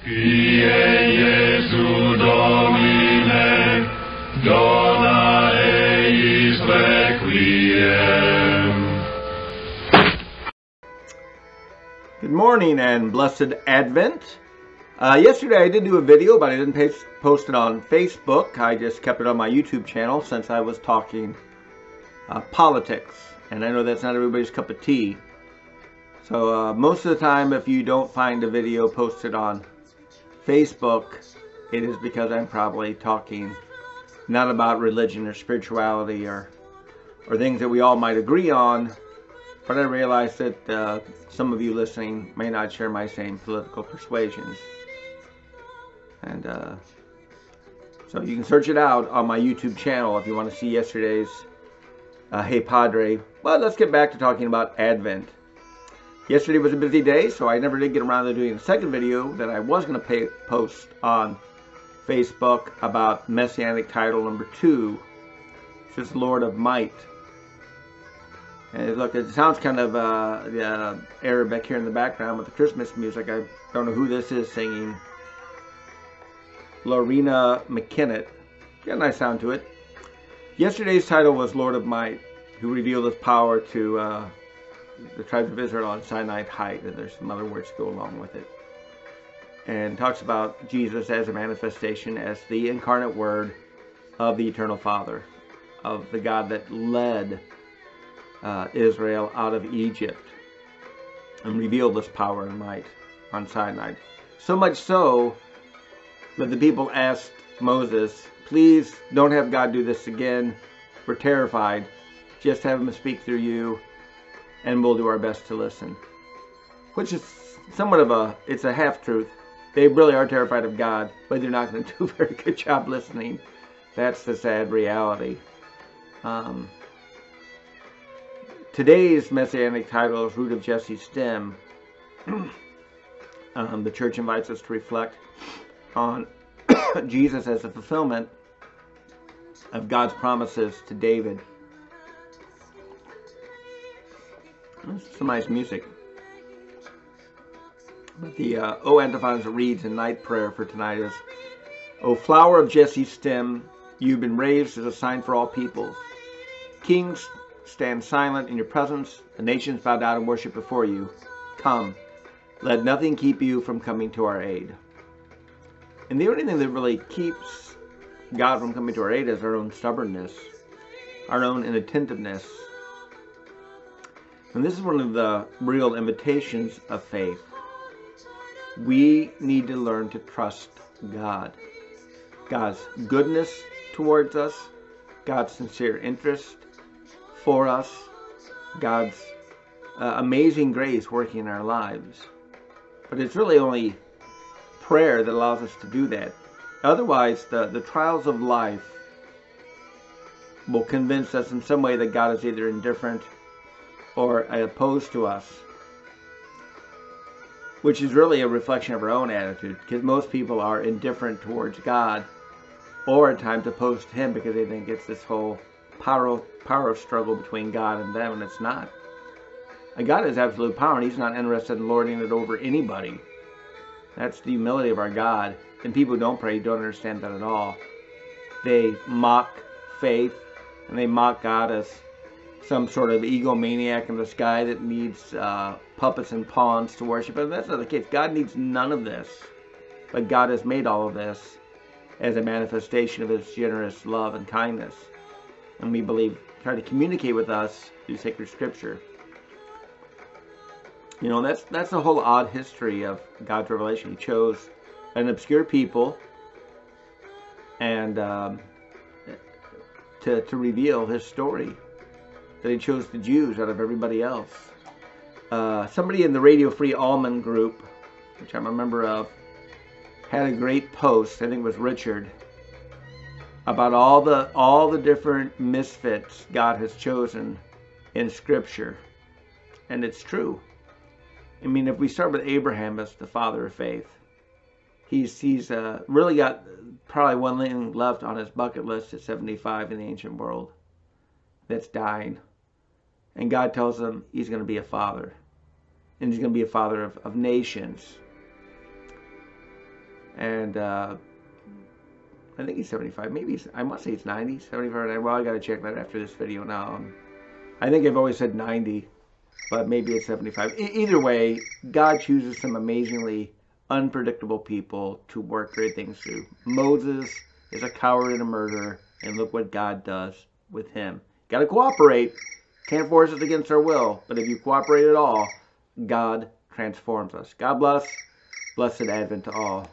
Quie Iesu Domine, dona eis requiem. Good morning and blessed Advent. Yesterday I did do a video, but I didn't post it on Facebook. I just kept it on my YouTube channel since I was talking politics. And I know that's not everybody's cup of tea. So most of the time, if you don't find a video posted on Facebook, it is because I'm probably talking not about religion or spirituality or things that we all might agree on, but I realize that some of you listening may not share my same political persuasions. And so you can search it out on my YouTube channel if you want to see yesterday's Hey Padre. But let's get back to talking about Advent. Yesterday was a busy day, so I never did get around to doing a second video that I was going to post on Facebook about Messianic title number 2, which is Lord of Might. And look, it sounds kind of Arabic here in the background with the Christmas music. I don't know who this is singing. Lorena McKinnett. Got a nice sound to it. Yesterday's title was Lord of Might, who revealed his power to the tribes of Israel on Sinai height, and there's some other words to go along with it. And talks about Jesus as a manifestation, as the incarnate word of the eternal Father, of the God that led Israel out of Egypt and revealed this power and might on Sinai. So much so that the people asked Moses, please don't have God do this again. We're terrified. Just have him speak through you, and we'll do our best to listen. Which is somewhat of it's a half-truth. They really are terrified of God, but they're not going to do a very good job listening. That's the sad reality. Today's Messianic title is Root of Jesse's Stem. The church invites us to reflect on Jesus as the fulfillment of God's promises to David. Some nice music. But the O antiphons that reads in night prayer for tonight is, O flower of Jesse's stem, you've been raised as a sign for all peoples. Kings stand silent in your presence. The nations bow down and worship before you. Come, let nothing keep you from coming to our aid. And the only thing that really keeps God from coming to our aid is our own stubbornness, our own inattentiveness. And this is one of the real imitations of faith. We need to learn to trust God. God's goodness towards us, God's sincere interest for us, God's amazing grace working in our lives. But it's really only prayer that allows us to do that. Otherwise, the trials of life will convince us in some way that God is either indifferent or opposed to us, which is really a reflection of our own attitude, because most people are indifferent towards God, or at times opposed to Him because they think it's this whole power struggle between God and them, and it's not. And God has absolute power, and He's not interested in lording it over anybody. That's the humility of our God. And people who don't pray don't understand that at all. They mock faith, and they mock God as some sort of egomaniac in the sky that needs puppets and pawns to worship. But that's not the case. God needs none of this. But God has made all of this as a manifestation of His generous love and kindness. And we believe, try to communicate with us through sacred scripture. You know, that's the whole odd history of God's revelation. He chose an obscure people and to reveal His story. That He chose the Jews out of everybody else. Somebody in the Radio Free Almond group, which I'm a member of, had a great post, I think it was Richard, about all the different misfits God has chosen in Scripture. And it's true. I mean, if we start with Abraham as the father of faith, he's really got probably one thing left on his bucket list at 75 in the ancient world. That's dying. And God tells him he's going to be a father. And he's going to be a father of nations. And I think he's 75. Maybe I must say he's 90, 75. Well, I got to check that after this video now. I think I've always said 90, but maybe it's 75. Either way, God chooses some amazingly unpredictable people to work great things through. Moses is a coward and a murderer, and look what God does with him. Got to cooperate. Can't force us against our will, but if you cooperate at all, God transforms us. God bless. Blessed Advent to all.